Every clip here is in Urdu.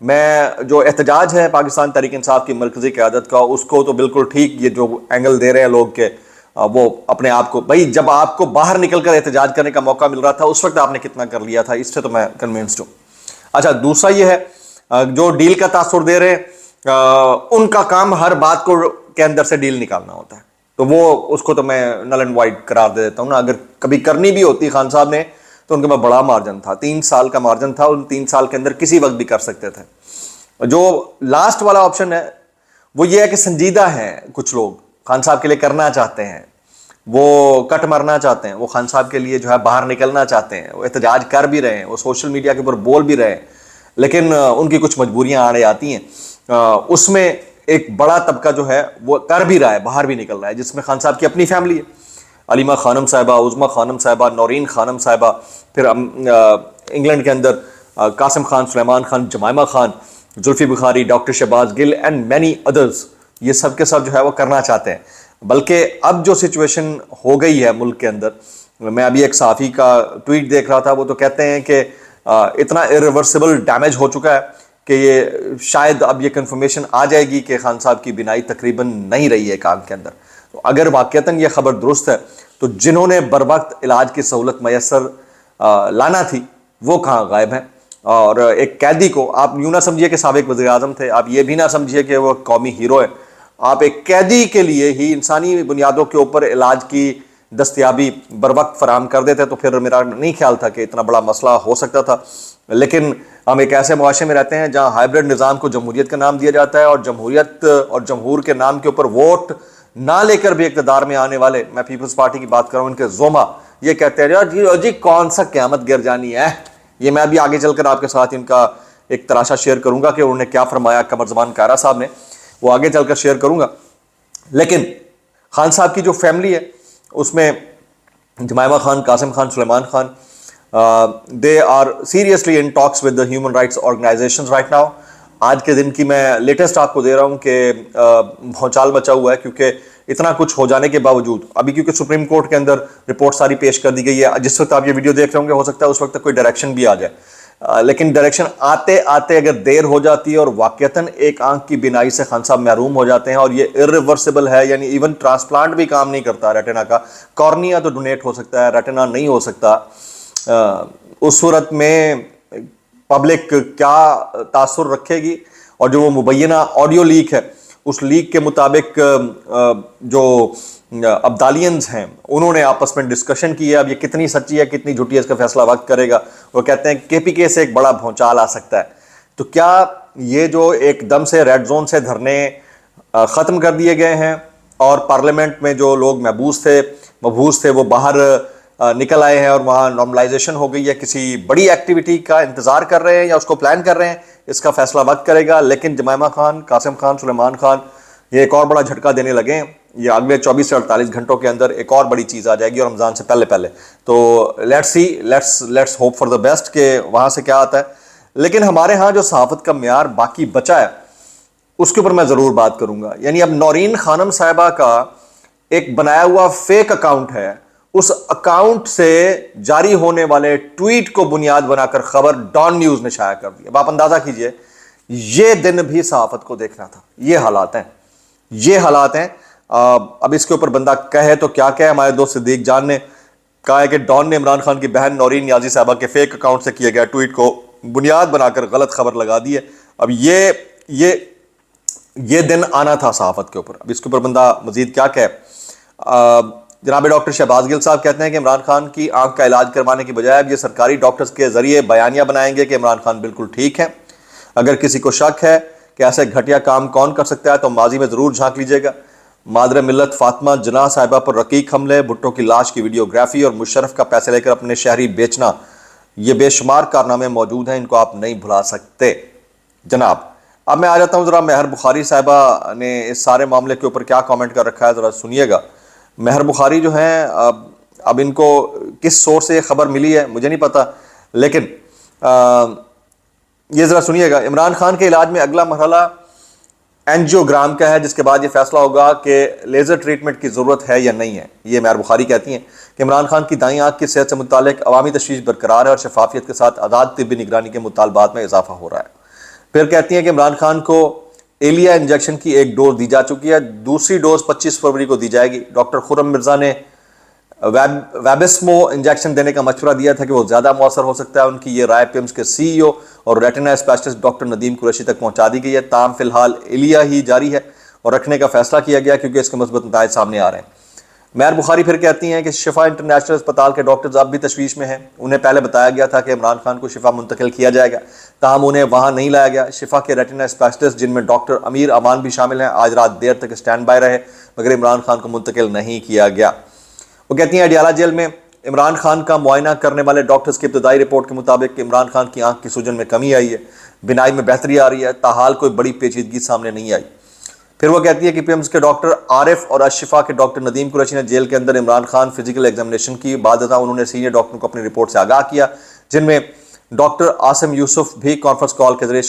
میں جو احتجاج ہے پاکستان تحریک انصاف کی مرکزی قیادت کا، اس کو تو بالکل ٹھیک یہ جو اینگل دے رہے ہیں لوگ کہ وہ اپنے آپ کو، بھائی جب آپ کو باہر نکل کر احتجاج کرنے کا موقع مل رہا تھا اس وقت آپ نے کتنا کر لیا تھا، اس سے تو میں کنونسڈ ہوں۔ اچھا دوسرا یہ ہے جو ڈیل کا تاثر دے رہے ہیں ان کا کام ہر بات کو کے اندر سے ڈیل نکالنا ہوتا ہے، تو وہ اس کو تو میں نل اینڈ وائڈ قرار دے دیتا ہوں نا۔ اگر کبھی کرنی بھی ہوتی خان صاحب نے تو ان کے پاس بڑا مارجن تھا، 3 سال کا مارجن تھا، ان 3 سال کے اندر کسی وقت بھی کر سکتے تھے۔ جو لاسٹ والا آپشن ہے وہ یہ ہے کہ سنجیدہ ہیں کچھ لوگ، خان صاحب کے لیے کرنا چاہتے ہیں، وہ کٹ مرنا چاہتے ہیں، وہ خان صاحب کے لیے جو ہے باہر نکلنا چاہتے ہیں، وہ احتجاج کر بھی رہے ہیں، وہ سوشل میڈیا کے اوپر بول بھی رہے ہیں، لیکن ان کی کچھ مجبوریاں آڑے آتی ہیں۔ اس میں ایک بڑا طبقہ جو ہے وہ کر بھی رہا ہے، باہر بھی نکل رہا ہے، جس میں خان صاحب کی اپنی فیملی ہے، علیمہ خانم صاحبہ، عظمیٰ خانم صاحبہ، نورین خانم صاحبہ، پھر انگلینڈ کے اندر Qasim Khan, Sulaiman Khan, Jemima Khan, Zulfi Bukhari, doctor Shahbaz Gill and many others, یہ سب کے سب جو ہے وہ کرنا چاہتے ہیں۔ بلکہ اب جو سچویشن ہو گئی ہے ملک کے اندر، میں ابھی ایک صحافی کا ٹویٹ دیکھ رہا تھا، وہ تو کہتے ہیں کہ اتنا irreversible ڈیمیج ہو چکا ہے کہ یہ شاید اب یہ کنفرمیشن آ جائے گی کہ خان صاحب کی بینائی تقریباً نہیں رہی ہے کان کے اندر۔ تو اگر واقعتاً یہ خبر درست ہے تو جنہوں نے بر وقت علاج کی سہولت میسر لانا تھی وہ کہاں غائب ہیں۔ اور ایک قیدی کو آپ یوں نہ سمجھیے کہ سابق وزیر اعظم تھے، آپ یہ بھی نہ سمجھیے کہ وہ قومی ہیرو ہے، آپ ایک قیدی کے لیے ہی انسانی بنیادوں کے اوپر علاج کی دستیابی بر وقت فراہم کر دیتے تو پھر میرا نہیں خیال تھا کہ اتنا بڑا مسئلہ ہو سکتا تھا۔ لیکن ہم ایک ایسے معاشرے میں رہتے ہیں جہاں ہائیبرڈ نظام کو جمہوریت کا نام دیا جاتا ہے، اور جمہوریت اور جمہور کے نام کے اوپر ووٹ نہ لے کر بھی اقتدار میں آنے والے، میں پیپلز پارٹی کی بات کروں، ان کے زوما یہ کہتے ہیں جی کون سا قیامت گر جانی ہے۔ یہ میں بھی آگے چل کر آپ کے ساتھ ان کا ایک تراشا شیئر کروں گا کہ انہوں نے کیا فرمایا قمر زمان کارا صاحب نے، وہ آگے چل کر شیئر کروں گا۔ لیکن خان صاحب کی جو فیملی ہے اس میں Jemima Khan, Qasim Khan, Sulaiman Khan, they are seriously in talks with the human rights organisations right now. آج کے دن کی میں لیٹسٹ آپ کو دے رہا ہوں کہ بھونچال مچا ہوا ہے، کیونکہ اتنا کچھ ہو جانے کے باوجود ابھی کیونکہ سپریم کورٹ کے اندر رپورٹ ساری پیش کر دی گئی ہے، جس وقت آپ یہ ویڈیو دیکھ رہے ہوں گے ہو سکتا ہے اس وقت تک کوئی ڈائریکشن بھی آ جائے، لیکن ڈائریکشن آتے آتے اگر دیر ہو جاتی ہے اور واقعتاً ایک آنکھ کی بینائی سے خان صاحب محروم ہو جاتے ہیں، اور یہ irreversible ہے، یعنی ایون ٹرانسپلانٹ بھی کام نہیں کرتا ریٹنا کا، کارنیا تو ڈونیٹ ہو سکتا ہے، ریٹنا نہیں ہو سکتا، اس صورت میں پبلک کیا تاثر رکھے گی؟ اور جو وہ مبینہ آڈیو لیک ہے اس لیک کے مطابق جو ابدالینز ہیں انہوں نے آپس میں ڈسکشن کی ہے، اب یہ کتنی سچی ہے کتنی جھوٹی ہے اس کا فیصلہ وقت کرے گا۔ وہ کہتے ہیں کے پی کے سے ایک بڑا بھونچال آ سکتا ہے، تو کیا یہ جو ایک دم سے ریڈ زون سے دھرنے ختم کر دیے گئے ہیں اور پارلیمنٹ میں جو لوگ مبعوث تھے وہ باہر نکل آئے ہیں اور وہاں نارملائزیشن ہو گئی ہے، کسی بڑی ایکٹیویٹی کا انتظار کر رہے ہیں یا اس کو پلان کر رہے ہیں، اس کا فیصلہ وقت کرے گا۔ لیکن جمائمہ خان، قاسم خان، سلیمان خان یہ ایک اور بڑا جھٹکا دینے لگے ہیں، یہ اگلے 24 سے 48 گھنٹوں کے اندر ایک اور بڑی چیز آ جائے گی، اور رمضان سے پہلے تو let's hope for the best کہ وہاں سے کیا آتا ہے۔ لیکن ہمارے ہاں جو صحافت کا معیار باقی بچا ہے اس کے اوپر میں ضرور بات کروں گا۔ یعنی اب نورین خانم صاحبہ کا ایک بنایا ہوا فیک اکاؤنٹ ہے، اس اکاؤنٹ سے جاری ہونے والے ٹویٹ کو بنیاد بنا کر خبر ڈان نیوز نے شائع کر دی۔ اب آپ اندازہ کیجئے یہ دن بھی صحافت کو دیکھنا تھا، یہ حالات ہیں۔ اب اس کے اوپر بندہ کہے تو کیا کہے، ہمارے دوست صدیق جان نے کہا ہے کہ ڈان نے عمران خان کی بہن نورین نیازی صاحبہ کے فیک اکاؤنٹ سے کیے گئے ٹویٹ کو بنیاد بنا کر غلط خبر لگا دی ہے۔ اب یہ دن آنا تھا صحافت کے اوپر، اب اس کے اوپر بندہ مزید کیا کہے۔ جناب ڈاکٹر شہباز گل صاحب کہتے ہیں کہ عمران خان کی آنکھ کا علاج کروانے کی بجائے اب یہ سرکاری ڈاکٹرز کے ذریعے بیانیہ بنائیں گے کہ عمران خان بالکل ٹھیک ہیں۔ اگر کسی کو شک ہے کہ ایسے گھٹیا کام کون کر سکتا ہے تو ماضی میں ضرور جھانک لیجئے گا۔ مادر ملت فاطمہ جناح صاحبہ پر رقیق حملے، بھٹو کی لاش کی ویڈیوگرافی اور مشرف کا پیسے لے کر اپنے شہری بیچنا، یہ بے شمار کارنامے موجود ہیں، ان کو آپ نہیں بھلا سکتے جناب۔ اب میں آ جاتا ہوں ذرا مہر بخاری صاحبہ نے اس سارے معاملے کے اوپر کیا کامنٹ کر رکھا ہے، ذرا سنیے گا۔ مہر بخاری جو ہیں اب ان کو کس سورس سے یہ خبر ملی ہے مجھے نہیں پتا، لیکن یہ ذرا سنیے گا۔ عمران خان کے علاج میں اگلا مرحلہ اینجیوگرام کا ہے، جس کے بعد یہ فیصلہ ہوگا کہ لیزر ٹریٹمنٹ کی ضرورت ہے یا نہیں ہے۔ یہ مہر بخاری کہتی ہیں کہ عمران خان کی دائیں آنکھ کی صحت سے متعلق عوامی تشویش برقرار ہے اور شفافیت کے ساتھ آزاد طبی نگرانی کے مطالبات میں اضافہ ہو رہا ہے۔ پھر کہتی ہیں کہ عمران خان کو ایلیا انجیکشن کی ایک ڈوز دی جا چکی ہے, دوسری ڈوز 25 فروری کو دی جائے گی. ڈاکٹر خرم مرزا نے ویبسمو انجیکشن دینے کا مشورہ دیا تھا کہ وہ زیادہ مؤثر ہو سکتا ہے. ان کی یہ رائے پیمز کے سی ای او اور retina specialist doctor Nadeem Qureshi تک پہنچا دی گئی ہے. تاہم فی الحال ایلیا ہی جاری ہے اور رکھنے کا فیصلہ کیا گیا کیونکہ اس کے مثبت نتائج سامنے آ رہے ہیں. مہر بخاری پھر کہتی ہیں کہ شفا انٹرنیشنل اسپتال کے ڈاکٹرز اب بھی تشویش میں ہیں. انہیں پہلے بتایا گیا تھا کہ عمران خان کو شفا منتقل کیا جائے گا, تاہم انہیں وہاں نہیں لایا گیا. شفا کے ریٹنا اسپیشلسٹ جن میں ڈاکٹر امیر امان بھی شامل ہیں آج رات دیر تک اسٹینڈ بائی رہے مگر عمران خان کو منتقل نہیں کیا گیا. وہ کہتی ہیں اڈیالہ جیل میں عمران خان کا معائنہ کرنے والے ڈاکٹرز کی ابتدائی رپورٹ کے مطابق کہ عمران خان کی آنکھ کی سوجن میں کمی آئی ہے, بینائی میں بہتری آ رہی ہے, تاحال کوئی بڑی پیچیدگی سامنے نہیں آئی. پھر وہ کہتی ہے کہ پی ایمز کے ڈاکٹر عارف اور اشفا کے ڈاکٹر ندیم قریشی نے جیل کے اندر عمران خان فزیکل ایگزامینیشن کی. بعد ازاں انہوں نے سینئر ڈاکٹروں کو اپنی رپورٹ سے آگاہ کیا جن میں ڈاکٹر عاصم یوسف بھی کانفرنس کال کے ذریعے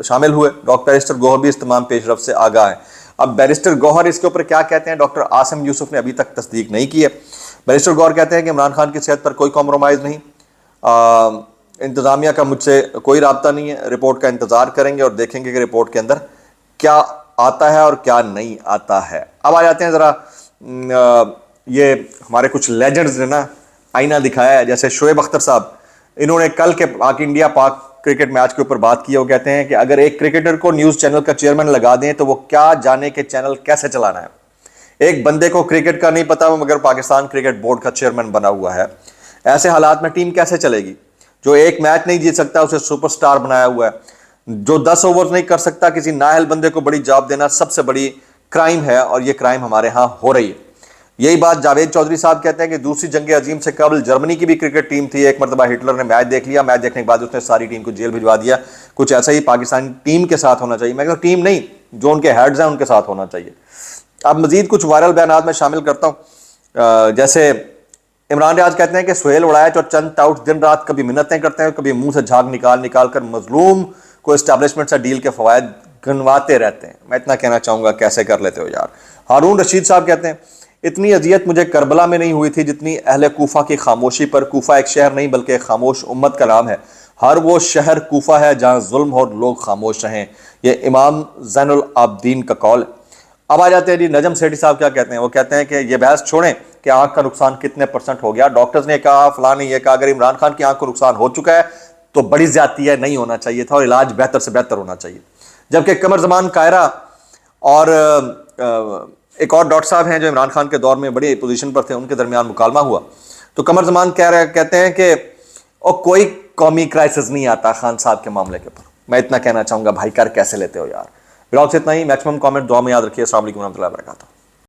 شامل ہوئے. ڈاکٹر بیرسٹر گوہر بھی اس تمام پیش رفت سے آگاہ ہیں. اب بیرسٹر گوہر اس کے اوپر کیا کہتے ہیں, ڈاکٹر عاصم یوسف نے ابھی تک تصدیق نہیں کی ہے. بیرسٹر گوہر کہتے ہیں کہ عمران خان کی صحت پر کوئی کمپرومائز نہیں, انتظامیہ کا مجھ سے کوئی رابطہ نہیں ہے, رپورٹ کا انتظار کریں گے اور دیکھیں گے کہ رپورٹ کے اندر کیا آتا ہے اور کیا نہیں آتا ہے. اب آ جاتے ہیں ذرا یہ ہمارے کچھ لیجنڈز نے نا آئینہ دکھایا ہے, جیسے شعیب اختر صاحب. انہوں نے کل کے پاک انڈیا پاک کرکٹ میچ کے اوپر بات کی. وہ کہتے ہیں کہ اگر ایک کرکٹر کو نیوز چینل کا چیئرمین لگا دیں تو وہ کیا جانے کہ چینل کیسے چلانا ہے. ایک بندے کو کرکٹ کا نہیں پتا مگر پاکستان کرکٹ بورڈ کا چیئرمین بنا ہوا ہے. ایسے حالات میں ٹیم کیسے چلے گی؟ جو ایک میچ نہیں جیت سکتا اسے سپر سٹار بنایا ہوا ہے, جو 10 اوور نہیں کر سکتا کسی نااہل بندے کو بڑی جاب دینا سب سے بڑی کرائم ہے, اور یہ کرائم ہمارے ہاں ہو رہی ہے. یہی بات جاوید چودھری صاحب کہتے ہیں کہ دوسری جنگ عظیم سے قبل جرمنی کی بھی کرکٹ ٹیم تھی. ایک مرتبہ ہٹلر نے میچ دیکھ لیا, میچ دیکھنے کے بعد اس نے ساری ٹیم کو جیل بھجوا دیا. کچھ ایسا ہی پاکستانی ٹیم کے ساتھ ہونا چاہیے. میں کہتا ہوں ٹیم نہیں, جو ان کے ہیڈز ہیں ان کے ساتھ ہونا چاہیے. اب مزید کچھ وائرل بیانات میں شامل کرتا ہوں. جیسے عمران ریاض کہتے ہیں کہ سہیل وڑائچ اور چند ٹاؤٹ دن رات کبھی منتیں کرتے ہیں, کبھی منہ سے جھاگ نکال کر مظلوم کو اسٹیبلشمنٹ سے ڈیل کے فوائد گنواتے رہتے ہیں. میں اتنا کہنا چاہوں گا کیسے کر لیتے ہو یار. ہارون رشید صاحب کہتے ہیں اتنی اذیت مجھے کربلا میں نہیں ہوئی تھی جتنی اہل کوفہ کی خاموشی پر. کوفہ ایک شہر نہیں بلکہ ایک خاموش امت کا نام ہے. ہر وہ شہر کوفہ ہے جہاں ظلم اور لوگ خاموش رہیں. یہ امام زین العابدین کا قول ہے. اب آ جاتے ہیں جی نجم سیٹھی صاحب کیا کہتے ہیں. وہ کہتے ہیں کہ یہ بحث چھوڑیں کہ آنکھ کا نقصان کتنے % ہو گیا. ڈاکٹرز نے کہا, فلاں نے یہ کہا. اگر عمران خان کی آنکھ کو نقصان ہو چکا ہے تو بڑی زیادتی ہے, نہیں ہونا چاہیے تھا اور علاج بہتر سے بہتر ہونا چاہیے. جبکہ قمر زمان کائرہ اور ایک اور ڈاکٹر صاحب ہیں جو عمران خان کے دور میں بڑی پوزیشن پر تھے, ان کے درمیان مکالمہ ہوا تو قمر زمان کہتے ہیں کہ کوئی قومی کرائسس نہیں آتا خان صاحب کے معاملے کے اوپر. میں اتنا کہنا چاہوں گا بھائی کر کیسے لیتے ہو یار. بلاگ سے اتنا ہی. میکسیمم کامنٹ دعا میں یاد رکھیے. السلام علیکم ورحمۃ اللہ وبرکاتہ.